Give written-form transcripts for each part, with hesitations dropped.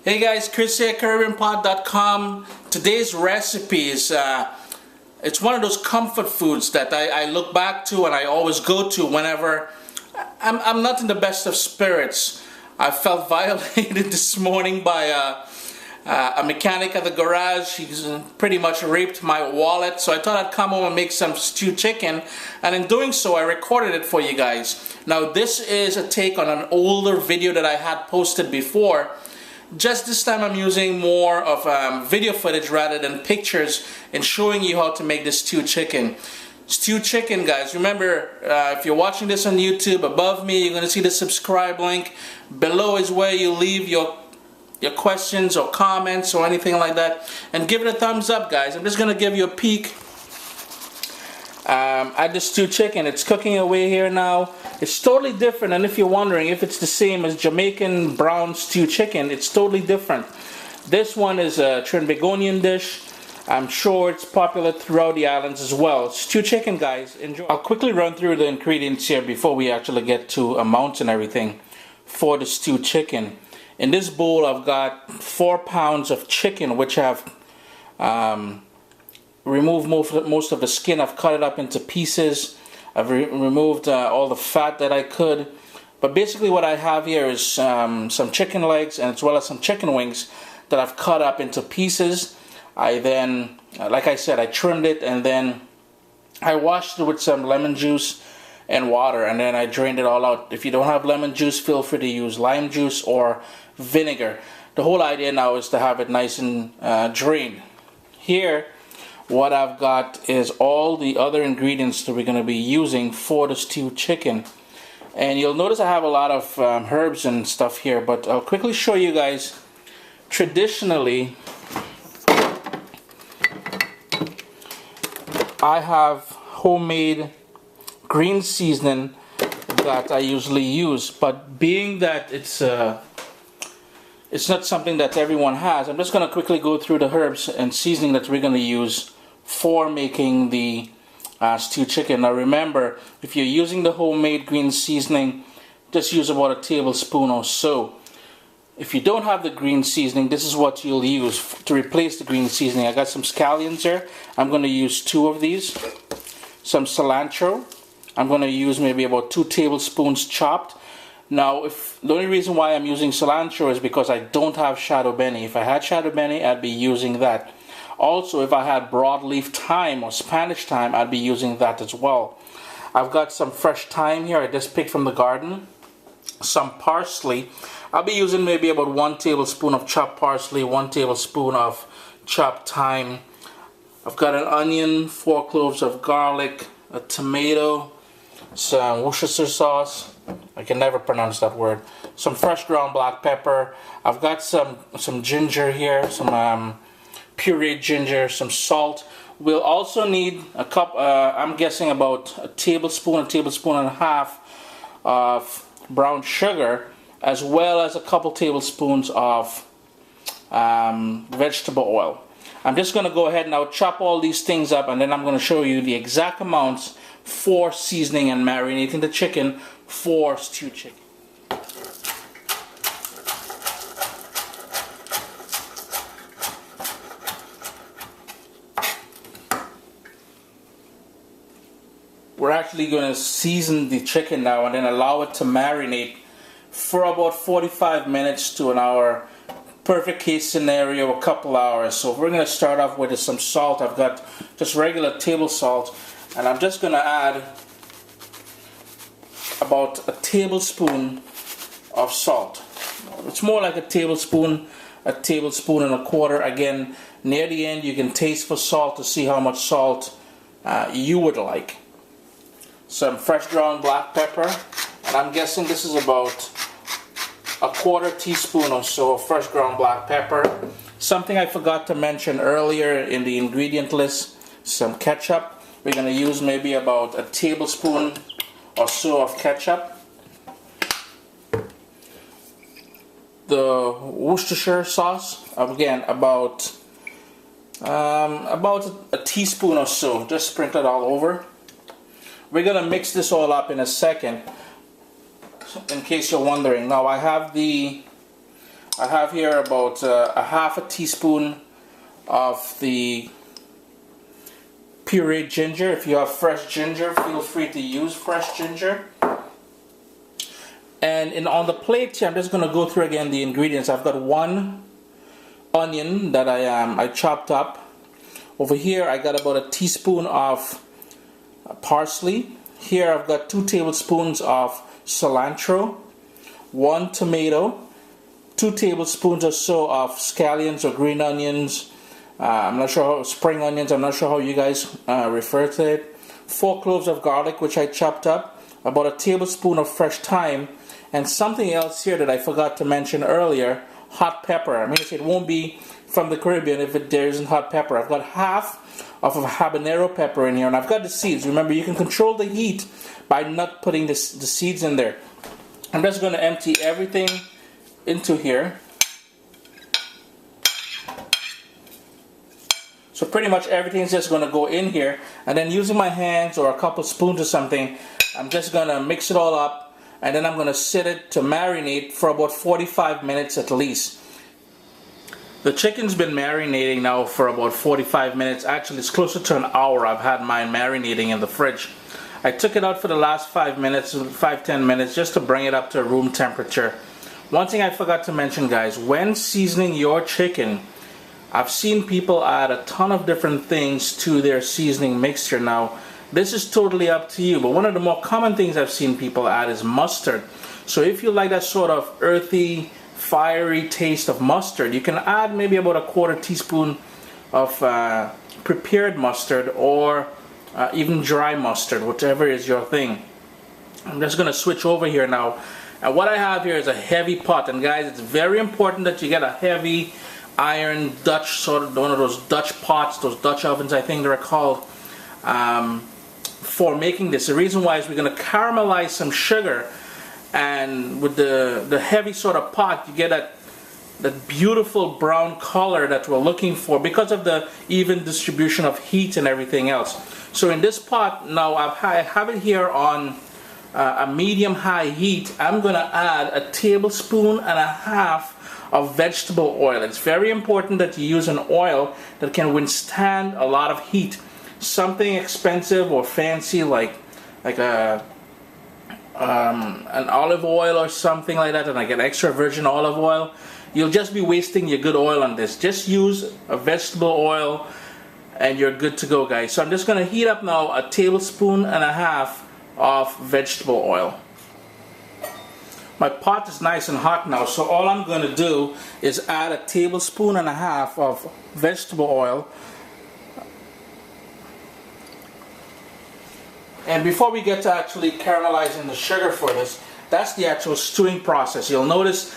Hey guys, Chris here, CaribbeanPod.com. Today's recipe is, it's one of those comfort foods that I look back to and I always go to whenever I'm not in the best of spirits. I felt violated this morning by a mechanic at the garage. He's pretty much raped my wallet, so I thought I'd come home and make some stewed chicken, and in doing so I recorded it for you guys. Now this is a take on an older video that I had posted before. Just this time I'm using more of video footage rather than pictures and showing you how to make this stewed chicken. Stewed chicken, guys, remember, if you're watching this on YouTube, above me you're going to see the subscribe link. Below is where you leave your questions or comments or anything like that, and give it a thumbs up, guys. I'm just going to give you a peek at the stewed chicken. It's cooking away here now. It's totally different, and if you're wondering if it's the same as Jamaican brown stewed chicken, it's totally different. This one is a Trinidadian dish. I'm sure it's popular throughout the islands as well. Stewed chicken, guys, enjoy. I'll quickly run through the ingredients here before we actually get to amounts and everything for the stewed chicken. In this bowl I've got 4 pounds of chicken, which I've removed most of the skin. I've cut it up into pieces. I've removed all the fat that I could. But basically what I have here is some chicken legs and as well as some chicken wings that I've cut up into pieces. I then, like I said, I trimmed it and then I washed it with some lemon juice and water, and then I drained it all out. If you don't have lemon juice, feel free to use lime juice or vinegar. The whole idea now is to have it nice and drained. Here what I've got is all the other ingredients that we're going to be using for the stewed chicken, and you'll notice I have a lot of herbs and stuff here, but I'll quickly show you guys. Traditionally I have homemade green seasoning that I usually use, but being that it's not something that everyone has, I'm just going to quickly go through the herbs and seasoning that we're going to use for making the stewed chicken. Now remember, if you're using the homemade green seasoning, just use about a tablespoon or so. If you don't have the green seasoning, this is what you'll use to replace the green seasoning. I got some scallions here. I'm going to use 2 of these. Some cilantro. I'm going to use maybe about 2 tablespoons chopped. Now, the only reason why I'm using cilantro is because I don't have shadow benny. If I had shadow benny, I'd be using that. Also, if I had broadleaf thyme or Spanish thyme, I'd be using that as well. I've got some fresh thyme here I just picked from the garden. Some parsley. I'll be using maybe about 1 tablespoon of chopped parsley, 1 tablespoon of chopped thyme. I've got an onion, 4 cloves of garlic, a tomato, some Worcestershire sauce. I can never pronounce that word. Some fresh ground black pepper. I've got some ginger here, some pureed ginger, some salt. We'll also need a cup, I'm guessing about a tablespoon and a half of brown sugar, as well as a couple tablespoons of vegetable oil. I'm just going to go ahead and now chop all these things up, and then I'm going to show you the exact amounts for seasoning and marinating the chicken for stewed chicken. We're actually going to season the chicken now and then allow it to marinate for about 45 minutes to an hour. Perfect case scenario, a couple hours. So we're going to start off with some salt. I've got just regular table salt, and I'm just going to add about a tablespoon of salt. It's more like a tablespoon and a quarter. Again, near the end you can taste for salt to see how much salt you would like. Some fresh ground black pepper, and I'm guessing this is about a 1/4 teaspoon or so of fresh ground black pepper. Something I forgot to mention earlier in the ingredient list, some ketchup. We're going to use maybe about a tablespoon or so of ketchup. The Worcestershire sauce, again about a teaspoon or so. Just sprinkle it all over. We're going to mix this all up in a second, in case you're wondering. Now I have the I have here about a half a teaspoon of the pureed ginger. If you have fresh ginger, feel free to use fresh ginger. And on the plate here, I'm just going to go through again the ingredients. I've got 1 onion that I chopped up. Over here I got about a teaspoon of parsley. Here I've got 2 tablespoons of cilantro, 1 tomato, 2 tablespoons or so of scallions or green onions. I'm not sure how, spring onions, I'm not sure how you guys refer to it. 4 cloves of garlic, which I chopped up, about a tablespoon of fresh thyme, and something else here that I forgot to mention earlier, hot pepper. I mean, it won't be from the Caribbean if there isn't hot pepper. I've got half of a habanero pepper in here, and I've got the seeds. Remember, you can control the heat by not putting the seeds in there. I'm just going to empty everything into here. So pretty much everything's just going to go in here, and then using my hands or a couple spoons or something, I'm just going to mix it all up, and then I'm going to sit it to marinate for about 45 minutes at least. The chicken's been marinating now for about 45 minutes. Actually, it's closer to an hour I've had mine marinating in the fridge. I took it out for the last 5 minutes, 5-10 minutes, just to bring it up to room temperature. One thing I forgot to mention, guys, when seasoning your chicken, I've seen people add a ton of different things to their seasoning mixture. Now, this is totally up to you, but one of the more common things I've seen people add is mustard. So if you like that sort of earthy, fiery taste of mustard, you can add maybe about a 1/4 teaspoon of prepared mustard, or even dry mustard, whichever is your thing. I'm just going to switch over here now. And what I have here is a heavy pot, and guys, it's very important that you get a heavy iron Dutch, sort of one of those Dutch pots, those Dutch ovens I think they're called, for making this. The reason why is we're going to caramelize some sugar, and with the heavy sort of pot, you get that beautiful brown color that we're looking for because of the even distribution of heat and everything else. So in this pot now, I have it here on a medium-high heat. I'm going to add a 1.5 tablespoons of vegetable oil. It's very important that you use an oil that can withstand a lot of heat. Something expensive or fancy like an olive oil or something like that, and like an extra virgin olive oil, you'll just be wasting your good oil on this. Just use a vegetable oil and you're good to go, guys. So I'm just going to heat up now a 1.5 tablespoons of vegetable oil. My pot is nice and hot now, so all I'm going to do is add a 1.5 tablespoons of vegetable oil. And before we get to actually caramelizing the sugar for this, that's the actual stewing process. You'll notice,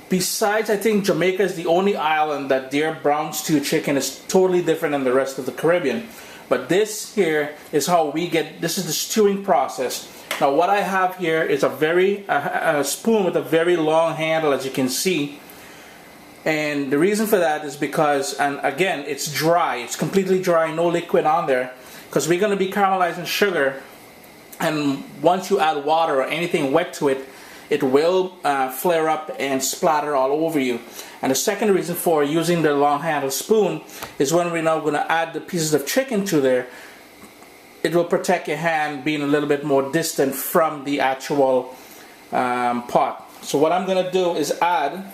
besides, I think Jamaica is the only island that their brown stew chicken is totally different than the rest of the Caribbean. But this here is how we get, this is the stewing process. Now what I have here is a spoon with a very long handle, as you can see. And the reason for that is because, and again, it's dry. It's completely dry, no liquid on there. Because we're going to be caramelizing sugar, and once you add water or anything wet to it, it will flare up and splatter all over you. And the second reason for using the long handled spoon is when we're now going to add the pieces of chicken to there, it will protect your hand being a little bit more distant from the actual pot. So what I'm going to do is add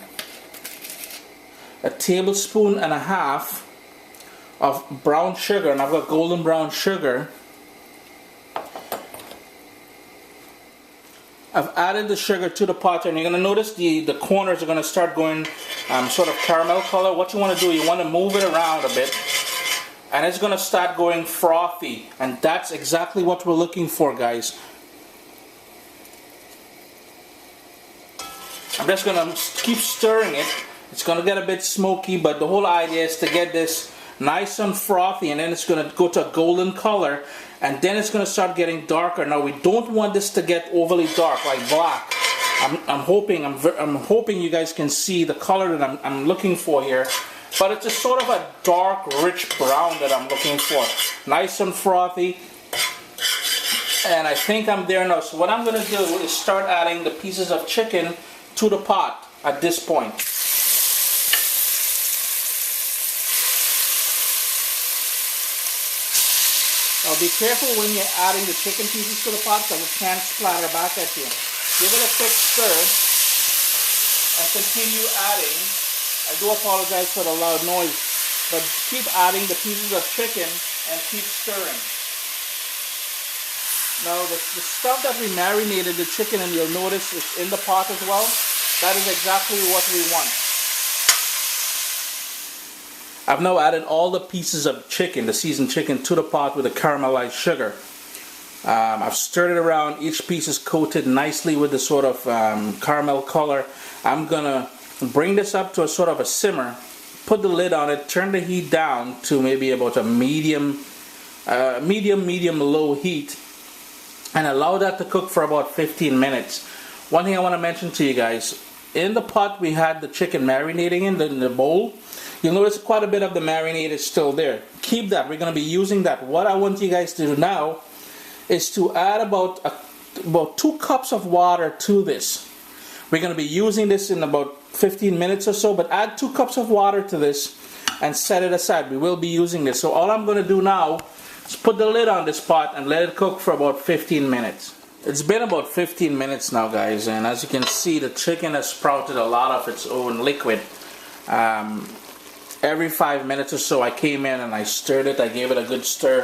a 1.5 tablespoons of brown sugar, and I've got golden brown sugar. I've added the sugar to the pot, and you're going to notice the corners are going to start going sort of caramel color. What you want to do, you want to move it around a bit, and it's going to start going frothy, and that's exactly what we're looking for, guys. I'm just going to keep stirring it. It's going to get a bit smoky, but the whole idea is to get this nice and frothy, and then it's going to go to a golden color, and then it's going to start getting darker. Now we don't want this to get overly dark, like black. I'm hoping you guys can see the color that I'm looking for here, but it's a sort of a dark, rich brown that I'm looking for. Nice and frothy. And I think I'm there now. So what I'm going to do is start adding the pieces of chicken to the pot at this point. Now be careful when you're adding the chicken pieces to the pot because it can splatter back at you. Give it a quick stir and continue adding. I do apologize for the loud noise, but keep adding the pieces of chicken and keep stirring. Now the stuff that we marinated the chicken in, you'll notice it's in the pot as well. That is exactly what we want. I've now added all the pieces of chicken, the seasoned chicken, to the pot with the caramelized sugar. I've stirred it around. Each piece is coated nicely with the sort of caramel color. I'm gonna bring this up to a sort of a simmer, put the lid on it, turn the heat down to maybe about a medium low heat, and allow that to cook for about 15 minutes. One thing I want to mention to you guys, in the pot we had the chicken marinating in the bowl. You'll notice quite a bit of the marinade is still there. Keep that. We're going to be using that. What I want you guys to do now is to add about 2 cups of water to this. We're going to be using this in about 15 minutes or so, but add 2 cups of water to this and set it aside. We will be using this. So all I'm going to do now is put the lid on this pot and let it cook for about 15 minutes. It's been about 15 minutes now, guys, and as you can see, the chicken has sprouted a lot of its own liquid. Every 5 minutes or so I came in and I stirred it. I gave it a good stir.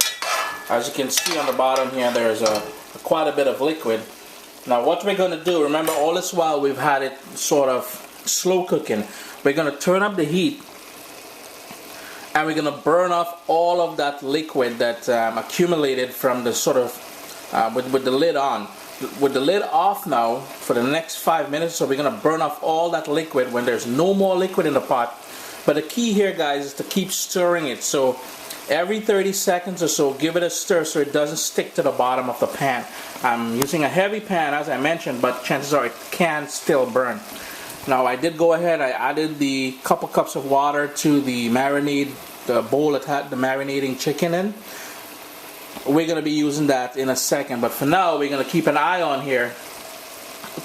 As you can see on the bottom here, there's quite a bit of liquid. Now what we're going to do, remember all this while we've had it sort of slow cooking, we're going to turn up the heat and we're going to burn off all of that liquid that accumulated from the sort of with the lid on. With the lid off now for the next 5 minutes, so we're going to burn off all that liquid when there's no more liquid in the pot. But the key here, guys, is to keep stirring it. So every 30 seconds or so, give it a stir so it doesn't stick to the bottom of the pan. I'm using a heavy pan, as I mentioned, but chances are it can still burn. Now I did go ahead, I added the couple cups of water to the marinade, the bowl that had the marinating chicken in. We're going to be using that in a second, but for now we're going to keep an eye on here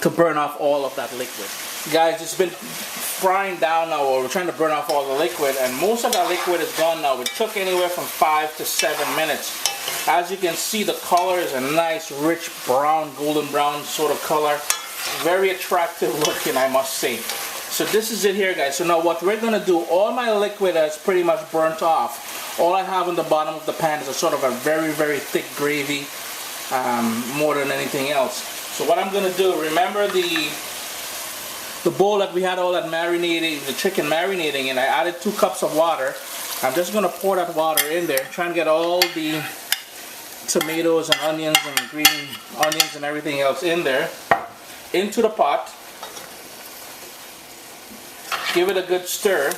to burn off all of that liquid. Guys, it's been frying down now, or we're trying to burn off all the liquid, and most of that liquid is gone now. It took anywhere from 5 to 7 minutes. As you can see, the color is a nice rich brown, golden brown sort of color. Very attractive looking, I must say. So this is it here, guys. So now what we're going to do, all my liquid has pretty much burnt off. All I have on the bottom of the pan is a sort of a very, very thick gravy, more than anything else. So what I'm going to do, remember the bowl that we had all that marinating, the chicken marinating in, I added 2 cups of water. I'm just going to pour that water in there, try and get all the tomatoes and onions and green onions and everything else in there, into the pot. Give it a good stir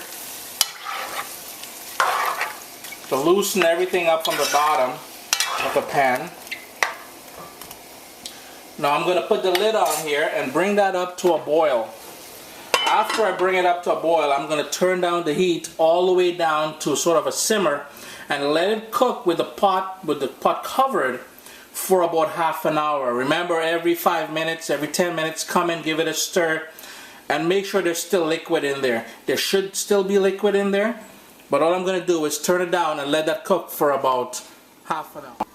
to loosen everything up from the bottom of the pan. Now I'm going to put the lid on here and bring that up to a boil. After I bring it up to a boil, I'm going to turn down the heat all the way down to sort of a simmer and let it cook with the pot covered for about half an hour. Remember, every 5 minutes, every 10 minutes, come in, give it a stir, and make sure there's still liquid in there. There should still be liquid in there, but all I'm going to do is turn it down and let that cook for about half an hour.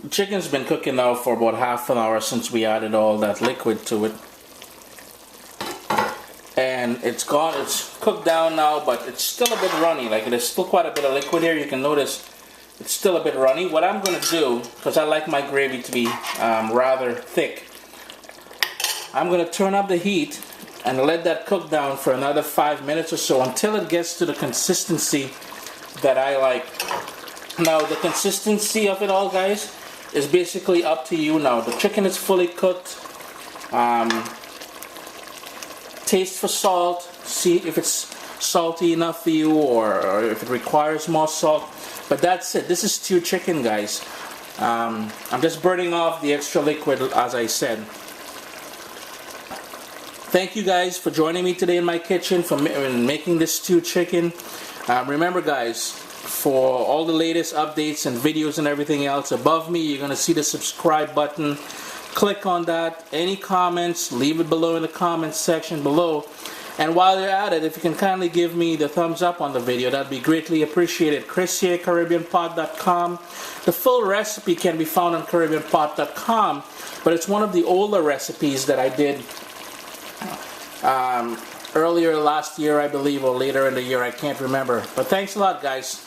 The chicken's been cooking now for about half an hour since we added all that liquid to it. And it's cooked down now, but it's still a bit runny. Like, there's still quite a bit of liquid here. You can notice it's still a bit runny. What I'm going to do, because I like my gravy to be rather thick, I'm going to turn up the heat and let that cook down for another 5 minutes or so until it gets to the consistency that I like. Now, the consistency of it all, guys, is basically up to you now. The chicken is fully cooked. Taste for salt, see if it's salty enough for you or if it requires more salt. But that's it. This is stewed chicken, guys. I'm just burning off the extra liquid, as I said. Thank you guys for joining me today in my kitchen for making this stewed chicken. Remember, guys, for all the latest updates and videos and everything else. Above me, you're going to see the subscribe button. Click on that. Any comments, leave it below in the comments section below. And while you're at it, if you can kindly give me the thumbs up on the video, that'd be greatly appreciated. Chris here, CaribbeanPot.com. The full recipe can be found on CaribbeanPot.com, but it's one of the older recipes that I did earlier last year, I believe, or later in the year. I can't remember. But thanks a lot, guys.